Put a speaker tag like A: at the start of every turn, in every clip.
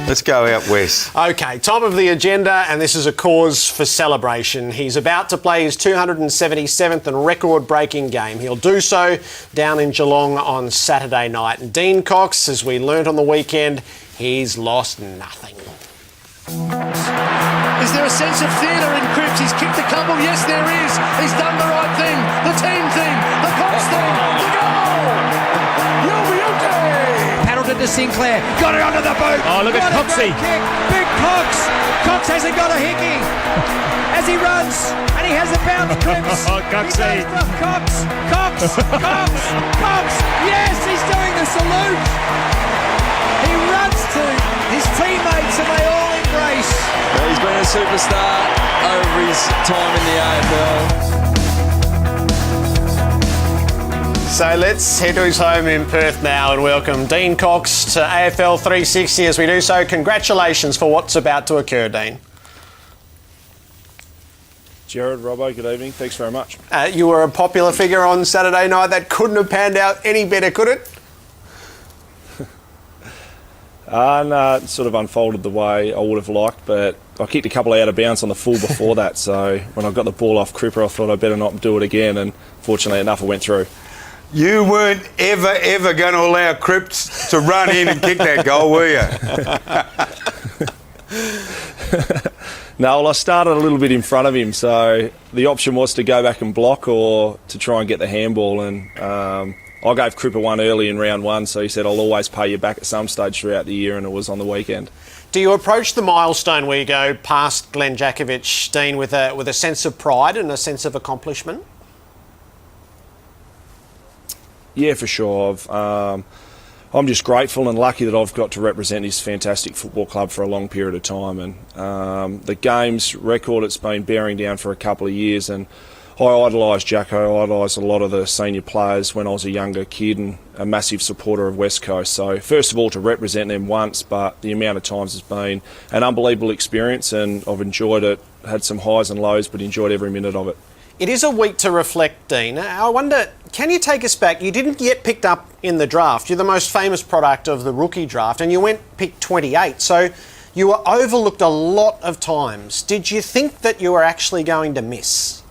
A: Let's go out west.
B: Okay, top of the agenda, and this is a cause for celebration. He's about to play his 277th and record-breaking game. He'll do so down in Geelong on Saturday night. And Dean Cox, as we learnt on the weekend, he's lost nothing.
C: Is there a sense of theatre in Cripps? He's kicked a couple. Yes, there is. He's done the right thing. The team thing. The Cox thing. The goal! You'll be okay!
D: Paddled into Sinclair. Got it onto the boot.
E: Oh, look at Coxie.
D: Big Cox. Cox hasn't got a hickey. As he runs, and he has a bounce, Cripps.
E: Oh, Coxie.
D: Cox. Yes, he's doing the salute. He runs to his teammates and they all embrace.
F: He's been a superstar over his time in the AFL.
B: So let's head to his home in Perth now and welcome Dean Cox to AFL 360. As we do so, congratulations for what's about to occur, Dean.
G: Jared, Robbo, good evening. Thanks very much.
B: You were a popular figure on Saturday night. That couldn't have panned out any better, could it?
G: No, it sort of unfolded the way I would have liked, but I kicked a couple out of bounds on the full before that, so when I got the ball off Cripper, I thought I'd better not do it again, and fortunately enough, it went through.
A: You weren't ever going to allow Cripps to run in and kick that goal, were you?
G: No, well, I started a little bit in front of him, so the option was to go back and block or to try and get the handball, and I gave Cripper one early in round one, so he said, I'll always pay you back at some stage throughout the year, and it was on the weekend.
B: Do you approach the milestone where you go past Glenn Jakovich, Dean, with a sense of pride and a sense of accomplishment?
G: Yeah, for sure. I'm just grateful and lucky that I've got to represent this fantastic football club for a long period of time, and the game's record, it's been bearing down for a couple of years, and I idolised Jacko, I idolised a lot of the senior players when I was a younger kid and a massive supporter of West Coast. So first of all, to represent them once, but the amount of times has been an unbelievable experience, and I've enjoyed it, had some highs and lows, but enjoyed every minute of it.
B: It is a week to reflect, Dean. I wonder, can you take us back? You didn't get picked up in the draft. You're the most famous product of the rookie draft, and you went picked 28. So you were overlooked a lot of times. Did you think that you were actually going to miss?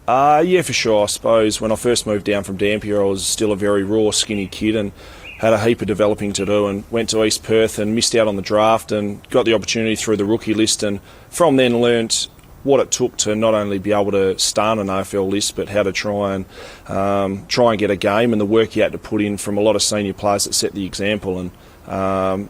G: Yeah, for sure. I suppose when I first moved down from Dampier, I was still a very raw, skinny kid and had a heap of developing to do, and went to East Perth and missed out on the draft and got the opportunity through the rookie list, and from then learnt what it took to not only be able to start an AFL list, but how to try and get a game, and the work you had to put in from a lot of senior players that set the example. And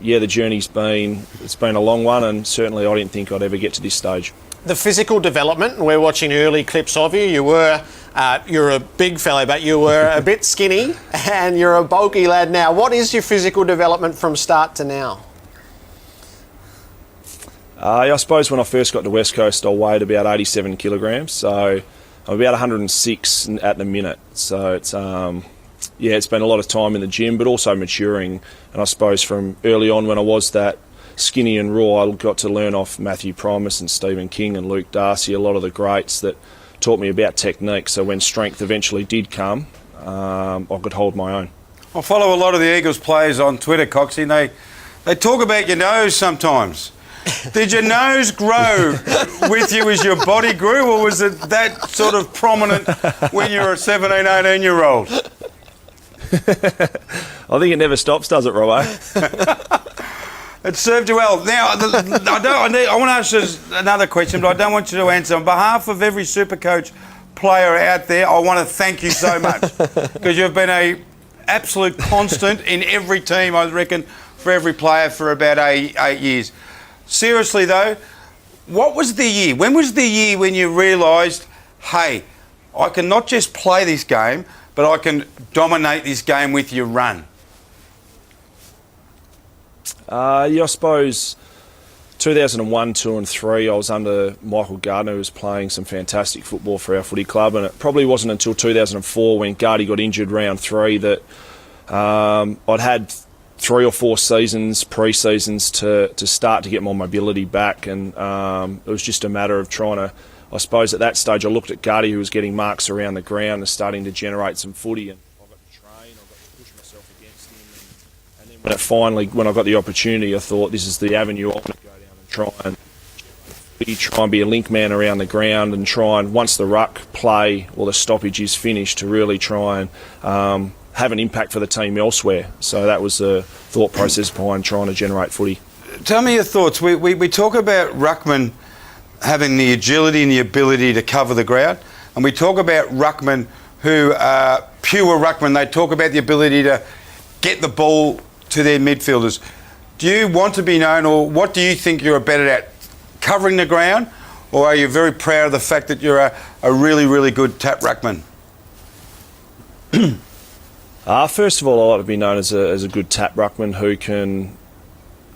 G: yeah, the journey's been a long one, and certainly I didn't think I'd ever get to this stage.
B: The physical development, we're watching early clips of you. You're a big fellow, but you were a bit skinny, and you're a bulky lad now. What is your physical development from start to now?
G: I suppose when I first got to West Coast, I weighed about 87 kilograms, so I'm about 106 at the minute. So it's it's been a lot of time in the gym, but also maturing. And I suppose from early on, when I was that skinny and raw, I got to learn off Matthew Primus and Stephen King and Luke Darcy, a lot of the greats that taught me about technique. So when strength eventually did come, I could hold my own.
A: I follow a lot of the Eagles players on Twitter, Coxie, and they talk about your nose sometimes. Did your nose grow with you as your body grew, or was it that sort of prominent when you were a 17, 18-year-old?
G: I think it never stops, does it, Robbo?
A: It served you well. Now, I want to ask you another question, but I don't want you to answer. On behalf of every Supercoach player out there, I want to thank you so much, because you've been an absolute constant in every team, I reckon, for every player for about eight years. Seriously though, what was the year? When was the year when you realised, hey, I can not just play this game, but I can dominate this game with your run?
G: Yeah, I suppose 2001, 2 and 3, I was under Michael Gardner, who was playing some fantastic football for our footy club, and it probably wasn't until 2004 when Gardy got injured round 3 that I'd had 3 or 4 seasons, pre-seasons, to start to get my mobility back, and it was just a matter of trying to, I suppose at that stage I looked at Gardy, who was getting marks around the ground and starting to generate some footy, and I got to train, I got to push myself against him, and then when I got the opportunity, I thought this is the avenue I want to go down and try and be a link man around the ground and try and, once the ruck play or the stoppage is finished, to really try and have an impact for the team elsewhere. So that was the thought process behind trying to generate footy.
A: Tell me your thoughts. We talk about ruckman having the agility and the ability to cover the ground, and we talk about ruckmen who are pure ruckmen. They talk about the ability to get the ball to their midfielders. Do you want to be known, or what do you think you're better at, covering the ground, or are you very proud of the fact that you're a really, really good tap ruckman?
G: First of all, I like to be known as a good tap ruckman who can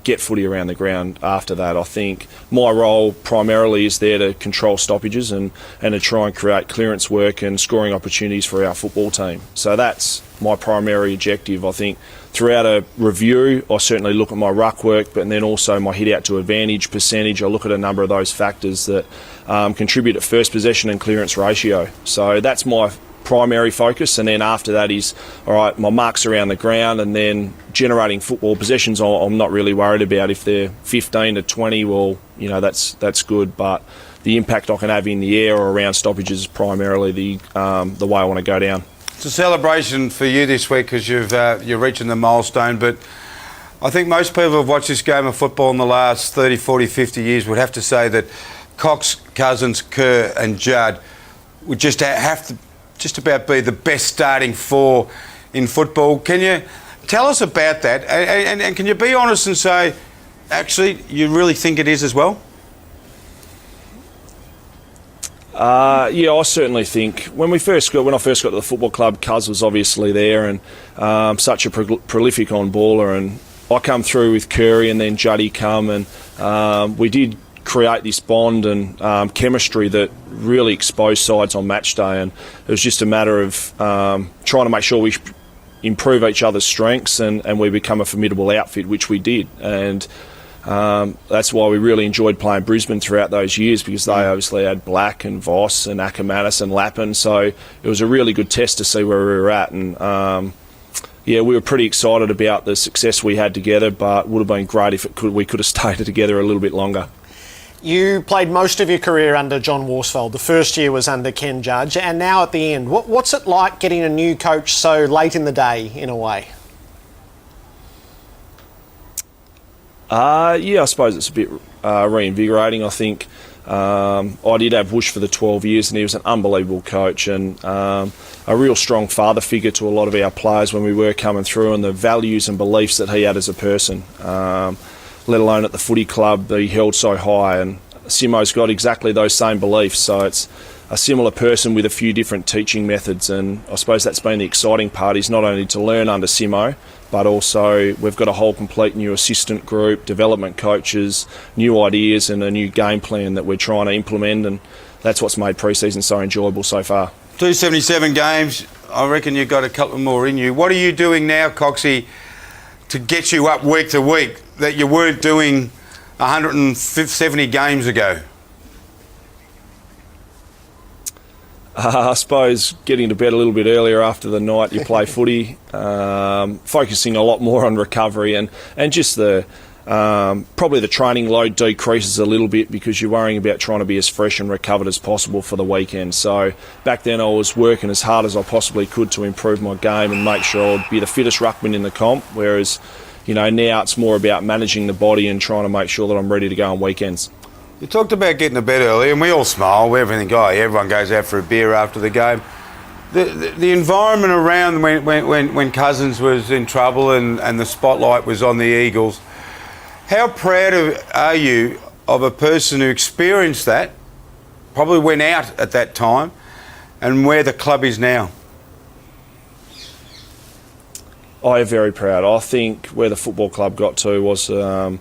G: get footy around the ground. After that, I think my role primarily is there to control stoppages and to try and create clearance work and scoring opportunities for our football team. So that's my primary objective. I think throughout a review, I certainly look at my ruck work, but then also my hit out to advantage percentage. I look at a number of those factors that contribute to first possession and clearance ratio. So that's my primary focus, and then after that is, all right, my marks around the ground, and then generating football possessions I'm not really worried about. If they're 15 to 20, well, that's good, but the impact I can have in the air or around stoppages is primarily the way I want to go down.
A: It's a celebration for you this week because you're reaching the milestone, but I think most people who have watched this game of football in the last 30, 40, 50 years would have to say that Cox, Cousins, Kerr and Judd would just have to just about be the best starting four in football. Can you tell us about that? And can you be honest and say, actually, you really think it is as well?
G: Yeah, I certainly think when I first got to the football club, Cuz was obviously there, and such a prolific on baller, and I come through with Curry, and then Juddy come, and we did create this bond and chemistry that really exposed sides on match day, and it was just a matter of trying to make sure we improve each other's strengths and we become a formidable outfit, which we did. And that's why we really enjoyed playing Brisbane throughout those years, because they obviously had Black and Voss and Ackermanis and Lappin, so it was a really good test to see where we were at. And yeah, we were pretty excited about the success we had together, but it would have been great if we could have stayed together a little bit longer.
B: You played most of your career under John Worsfold. The first year was under Ken Judge, and now at the end. What's it like getting a new coach so late in the day, in a way? Yeah, I suppose it's a bit reinvigorating. I think I did have Bush for the 12 years, and he was an unbelievable coach and a real strong father figure to a lot of our players when we were coming through, and the values and beliefs that he had as a person. Let alone at the footy club that he held so high, and Simo's got exactly those same beliefs, so it's a similar person with a few different teaching methods, and I suppose that's been the exciting part, is not only to learn under Simo, but also we've got a whole complete new assistant group, development coaches, new ideas and a new game plan that we're trying to implement, and that's what's made pre-season so enjoyable so far. 277
A: games, I reckon you've got a couple more in you. What are you doing now, Coxie, to get you up week to week that you weren't doing 170 games ago?
G: I suppose getting to bed a little bit earlier after the night you play footy, focusing a lot more on recovery, and just the probably the training load decreases a little bit because you're worrying about trying to be as fresh and recovered as possible for the weekend. So back then I was working as hard as I possibly could to improve my game and make sure I'd be the fittest ruckman in the comp, whereas now it's more about managing the body and trying to make sure that I'm ready to go on weekends.
A: You talked about getting to bed early, and we all smile. Everyone goes out for a beer after the game. The environment around when Cousins was in trouble and the spotlight was on the Eagles, how proud are you of a person who experienced that, probably went out at that time, and where the club is now?
G: I am very proud. I think where the football club got to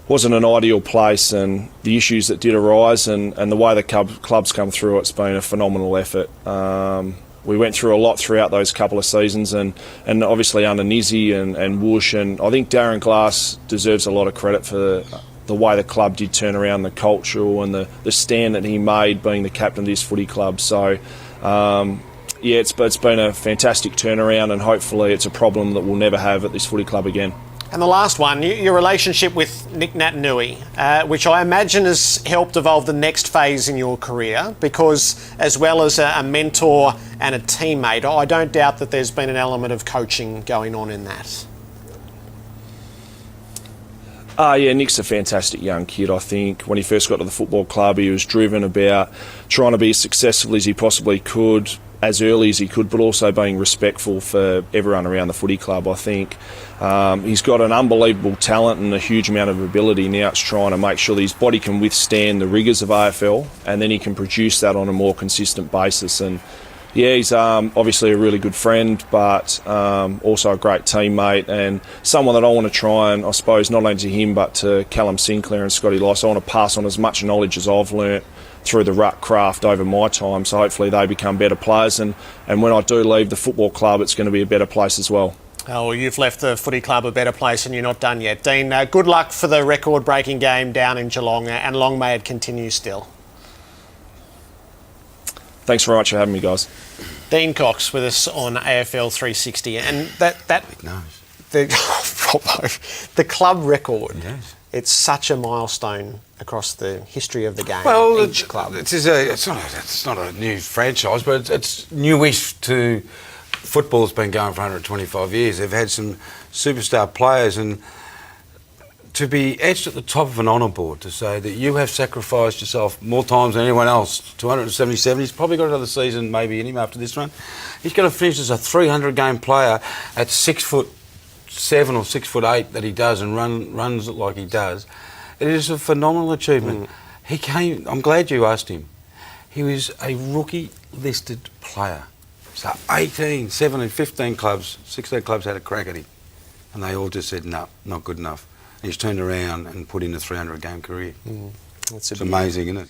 G: wasn't an ideal place, and the issues that did arise and the way the club's come through, it's been a phenomenal effort. We went through a lot throughout those couple of seasons, and obviously under Nizzy and Woosh, and I think Darren Glass deserves a lot of credit for the way the club did turn around the culture and the stand that he made being the captain of this footy club. So yeah, it's been a fantastic turnaround, and hopefully it's a problem that we'll never have at this footy club again.
B: And the last one, your relationship with Nick Natanui, which I imagine has helped evolve the next phase in your career, because as well as a mentor and a teammate, I don't doubt that there's been an element of coaching going on in that.
G: Yeah, Nick's a fantastic young kid. I think when he first got to the football club, he was driven about trying to be as successful as he possibly could, as early as he could, but also being respectful for everyone around the footy club. I think he's got an unbelievable talent and a huge amount of ability. Now it's trying to make sure that his body can withstand the rigours of AFL, and then he can produce that on a more consistent basis. And yeah, he's obviously a really good friend, but also a great teammate, and someone that I want to try and, I suppose, not only to him but to Callum Sinclair and Scotty Lice, I want to pass on as much knowledge as I've learnt through the ruck craft over my time, so hopefully they become better players, and when I do leave the football club, it's going to be a better place as well.
B: Oh, well, you've left the footy club a better place and you're not done yet. Dean, good luck for the record-breaking game down in Geelong, and long may it continue still. Thanks very much for having me, guys. Dean Cox with us on AFL 360, and the club record.
A: Yes.
B: It's such a milestone across the history of the game.
A: Well,
B: each club.
A: It's not a new franchise, but it's newish to football. It's been going for 125 years. They've had some superstar players, and to be etched at the top of an honour board, to say that you have sacrificed yourself more times than anyone else, 277. He's probably got another season maybe in him after this run. He's going to finish as a 300-game player at 6'7" or 6'8" that he does, and runs it like he does. It is a phenomenal achievement. He came. I'm glad you asked him. He was a rookie-listed player. So 18, 17, 15 clubs, 16 clubs had a crack at him, and they all just said, no, not good enough. And he's turned around and put in a 300-game career. It's amazing, isn't it?